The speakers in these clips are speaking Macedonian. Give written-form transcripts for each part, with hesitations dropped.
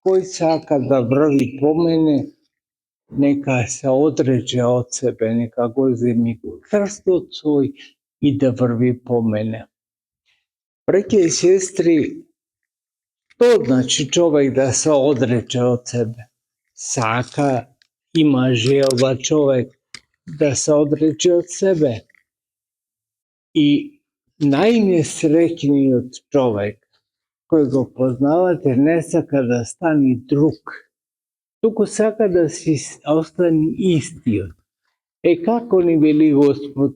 Koji saka da vrvi po mene, neka se određe od sebe, neka go uzemi krst od svoj i da vrvi po mene. Braće i sestri, to znači čovek da se određe od sebe. Saka ima želba čovek da se određe od sebe. I najnesrećniji od čoveka koji go poznavate ne saka da stani drug, tuko saka da si ostani isti. Kako ni veli Gospod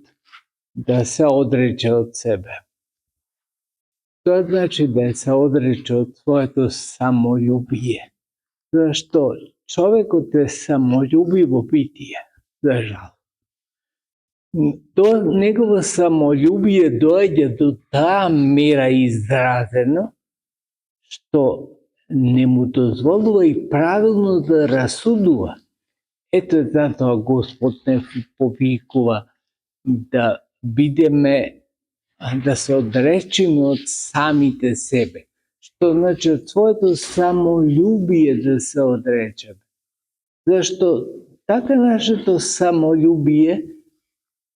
da se određe od sebe? To znači da se određe od svoje to samoljubije. Zašto? Čovek od te samoljubivo bitije, za žal. To njegovo samoljubije dođe do ta mira izrazeno, što ne mu dozvoluje i pravilno da rasudува. Ето zato Gospod ne povikува da бидеме, да се отречеме од самите себе. Што значи од своето самолюбие да се отречеме. Зашто така нашето самолюбие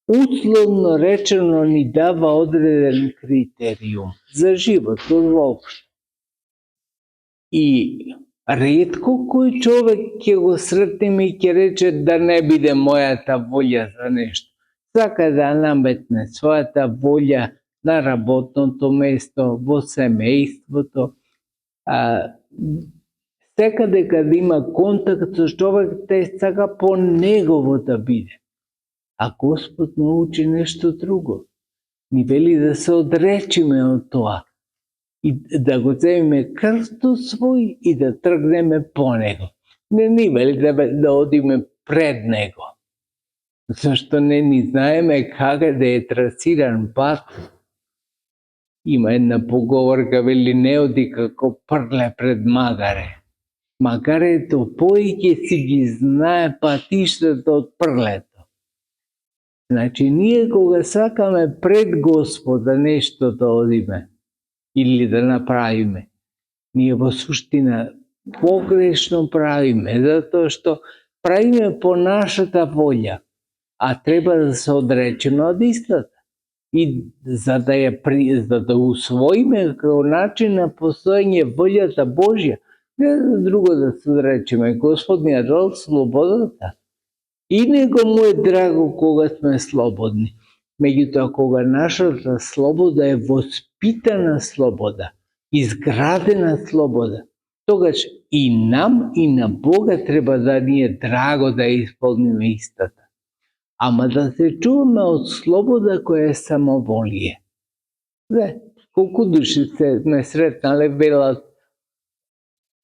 условно речено ни дава одреден критериум за живот воопшто. И ретко кој човек ќе го сретнеме и ќе рече да не биде мојата волја за нешто. Сака да наметне својата волја на работното место, во семејството. Секаде каде има контакт со човек, те сака по негово да биде. А Господ научи нешто друго. Ни вели да се одречиме од тоа и да го земеме крстот свој и да тргнеме по него. Не ни вели да одиме пред него. Зашто не ни знаеме каде да е трасиран пат. Има една поговорка, вели не оди како прле пред магаре. Магарето поиќе си ги знае патиштата од прлето. Значи, ние кога сакаме пред Господа нешто да одиме или да направиме, ние во суштина погрешно правиме, затоа што правиме по нашата волја, а треба да се одречеме од истата. И за да усвоиме како начин на постоење волјата Божја, не за друго да се одречеме. Господ ни ја дал слободата. И него му е драго кога сме слободни. Меѓутоа, кога нашата слобода е воспитана слобода, изградена слобода, тогаш и нам и на Бога треба да ни е драго да исполниме истата. Ама да се чуваме од слобода која е самоволие. Колку души се ме сретнале, велат,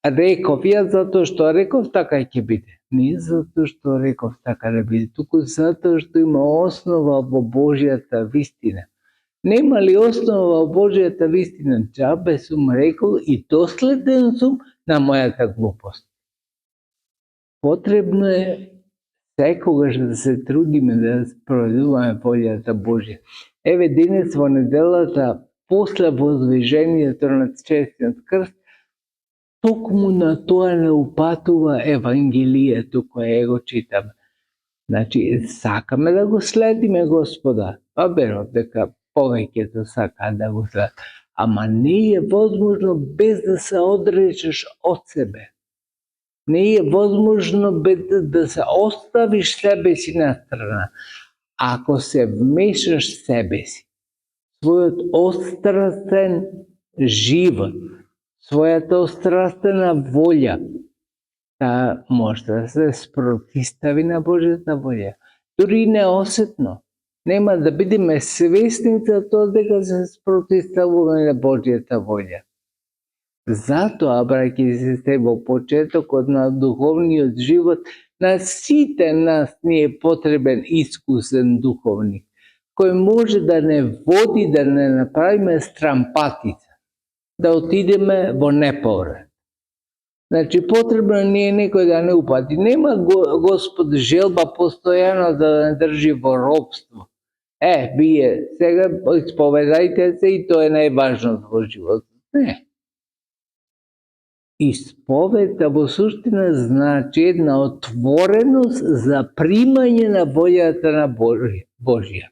реков ја затоа што реков, така ќе биде. Не затоа што реков така да биде, туку затоа што има основа во Божјата вистина. Нема ли основа во Божјата вистина? Џабе сум рекол и доследен сум на мојата глупост. Потребно е секогаш да се трудиме да спроведуваме волјата Божја. Еве денес во неделата, после возвижението на честниот крст, токму на тоа не упатува Евангелието кое го читаме. Значи, сакаме да го следиме Господа, па верувам дека повеќето сака да го следат. Ама не е возможно без да се одречеш од себе. Не е возможно без да се оставиш себе си на страна. Ако се вмешаш себе си, својот острастен живот, својата острастена волја, таа може да се спротистави на Божјата волја. Дури неосетно. Нема да бидеме свесни за тоа дека се спротиставуваме на Божјата волја. Затоа, браќи и сестри, во почетокот на духовниот живот, на сите нас ни е потребен искусен духовник, кој може да не води, да не направиме стрампатица, да отидеме во неповрат. Значи, потребно ни е некој да не упати. Нема Господ желба постојано да не држи во робство. Вие сега исповедајте се и тоа е најважното во животот. Не. Исповета во суштина значи една отвореност за примање на волјата на Божја.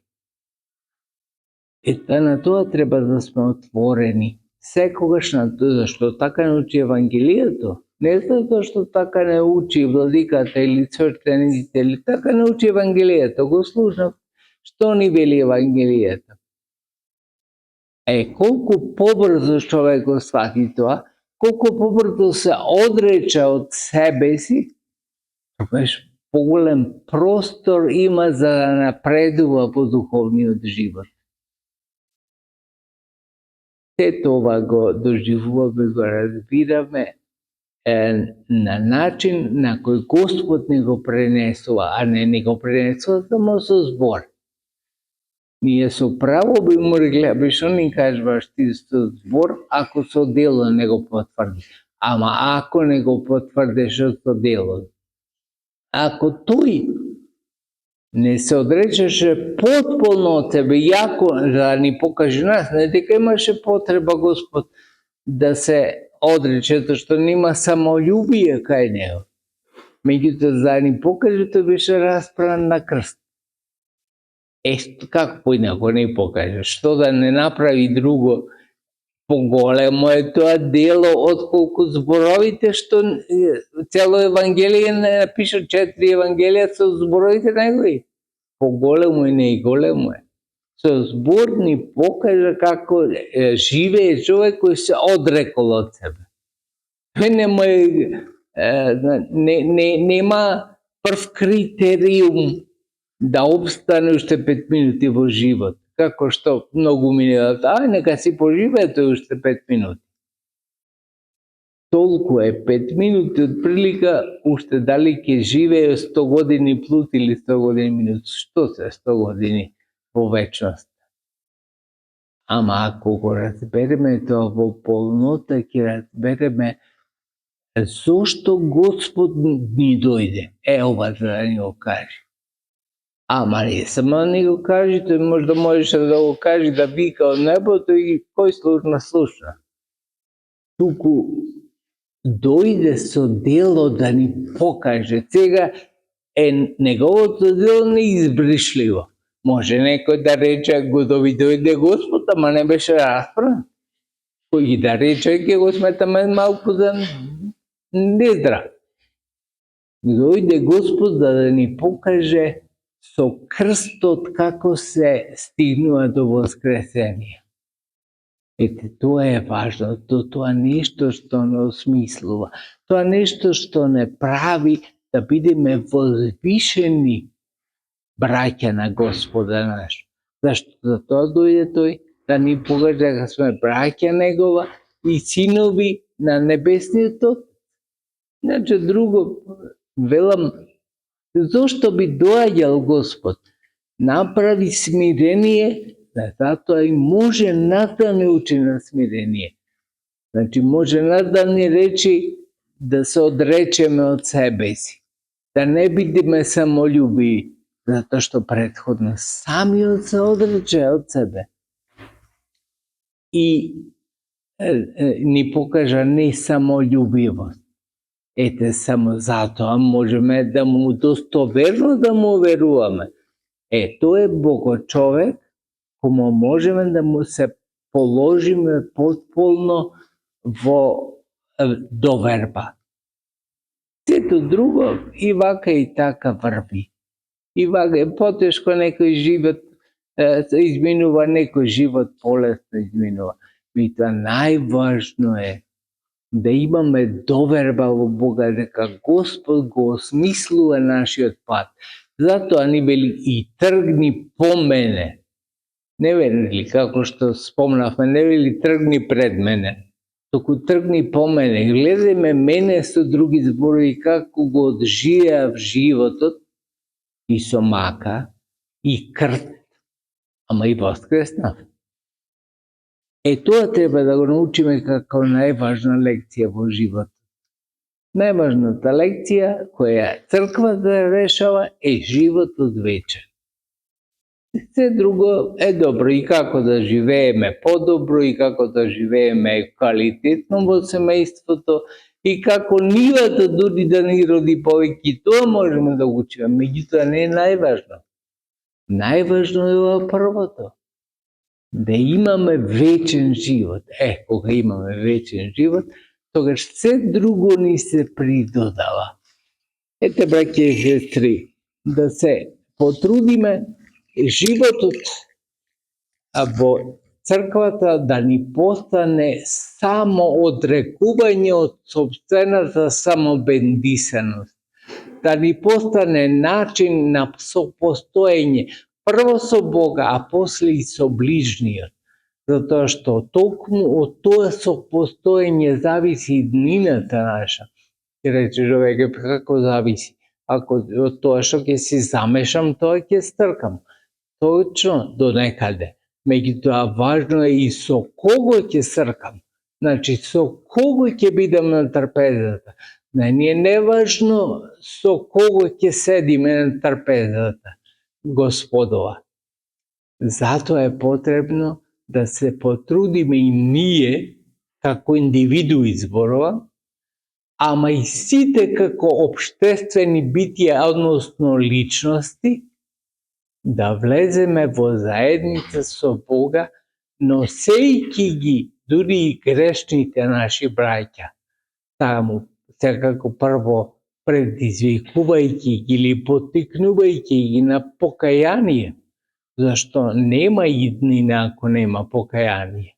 На тоа треба да сме отворени. Секогаш на тоа, зашто така не учи Евангелието. Не затоа што така не учи владиката или свештениците, или така не учи Евангелието. Го слушнав што ни вели Евангелието. Колку побрзо човек го свати тоа, колку побрзо се одрече од себе си, тогаш поголем простор има за да напредува во духовниот живот. Се това го доживуваме, го разбираме на начин на кој Господ не го пренесува, а не го пренесува само со збор. Ние со право би му рекле, што ни кажуваш ти со збор, ако со дело не го потврди. Ама ако не го потврдиш со дело, ако тој не се одречеше потполно од тебе, јако да ни покаже нас, не дека имаше потреба Господ да се одрече, што нема самолюбие кај него. Меѓутоа, за да ни покаже, тој беше расправен на крст. Како поинако не покаже? Што да не направи друго? Поголемо е тоа дело отколку зборовите, што цело Евангелие не напиша 4 Евангелија со зборовите негови. Поголемо и најголемо е. Со збор ни покажа како живее човек кој се одрекол од себе. Нема прв критериум да обстане уште 5 минути во живот. Како што многу минуват, нека си поживее тој уште 5 минути. Толку е 5 минути од прилика, уште дали ќе живее 100 години плюс или 100 години минус. Што се 100 години во вечност? Ама ако го разбереме тоа во полнота, ќе разбереме зошто Господ ни дојде. Ова за да ни го каже. Ама не само да ни го кажи, тој можеше да го кажи, да вика од небото и кој слушна. Туку дојде со дело да ни покаже. Сега неговото дело неизбришливо. Може некој да рече, дојде Господ, ама не беше расправен. Кој да рече, ќе го сметаме малку за нездрав. Дојде Господ да ни покаже со крстот како се стигнува до воскресение. Тоа е важно, тоа нешто што не осмислува, тоа нешто што не прави да бидеме возвишени браќа на Господа наш. Зашто за тоа дојде тој, да ни покаже дека сме браќа негова и синови на небесниот Отец. Значи друго, велам, зошто би доаѓал Господ? Направи смирение, затоа и може нас да не учи на смирение. Значи може нас да ни речи да се одречеме од себе си, да не бидеме самолюбиви, затоа што претходно самиот се одрече од себе. И ни покажа не самолюбивост. Само затоа можеме да му достоверно да му веруваме. Тој е Богочовек, кому можеме да му се положиме потполно во доверба. Сето друго и вака и така врви. И вака е потешко некој живот изминува, некој живот полесно изминува. Меѓутоа најважно е да имаме доверба во Бога дека Господ го осмислува нашиот пат. Затоа ни вели и тргни по мене. Не вели како што спомнавме, не вели тргни пред мене, току тргни по мене. Гледај мене со други зборови како го одживеав животот и со мака и крст, ама и воскреснав. Тоа треба да го научиме како најважна лекција во живот. Најважната лекција која црквата решава е животот вечен. Се друго е добро и како да живееме подобро, и како да живееме квалитетно во семејството, И како нивата дури да ни роди повеќе, тоа можеме да го учиме, меѓутоа не е најважно. Најважно е ова првото. Да имаме вечен живот. Кога имаме вечен живот, тогаш се друго ни се придодава. Ете, браќи и сестри, да се потрудиме животот во црквата да ни постане само одрекување од собствената самобендисаност, да ни постане начин на сопостоење, прво со Бога, а после и со ближниот, затоа што токму од тоа сопостоење зависи иднината наша. Ќе рече човек, како зависи? Ако од тоа што ќе си замешам, тоа ќе стркам. Точно до некаде. Меѓутоа важно е и со кого ќе сркам. Значи, со кого ќе бидам на трпезата. Не е важно со кого ќе седиме на трпезата Господова. Затоа е потребно да се потрудиме и ние, како индивидуи зборувам, ама и сите како општествени битија, односно личности, да влеземе во заедница со Бога, носејќи ги дури и грешните наши браќа. Таму, секако прво предизвикувајќи ги или поттикнувајќи ги на покаяние, зашто нема иднина ако нема покаяние.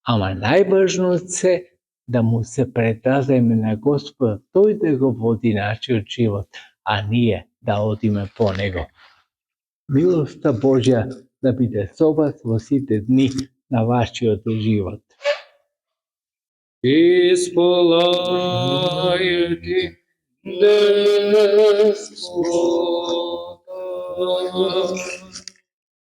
Ама најважно се да му се предадеме на Господ, тој да го води нашиот живот, а ние да одиме по него. Милоста Божја да биде со вас во сите дни на вашиот живот. Исполајте Господа.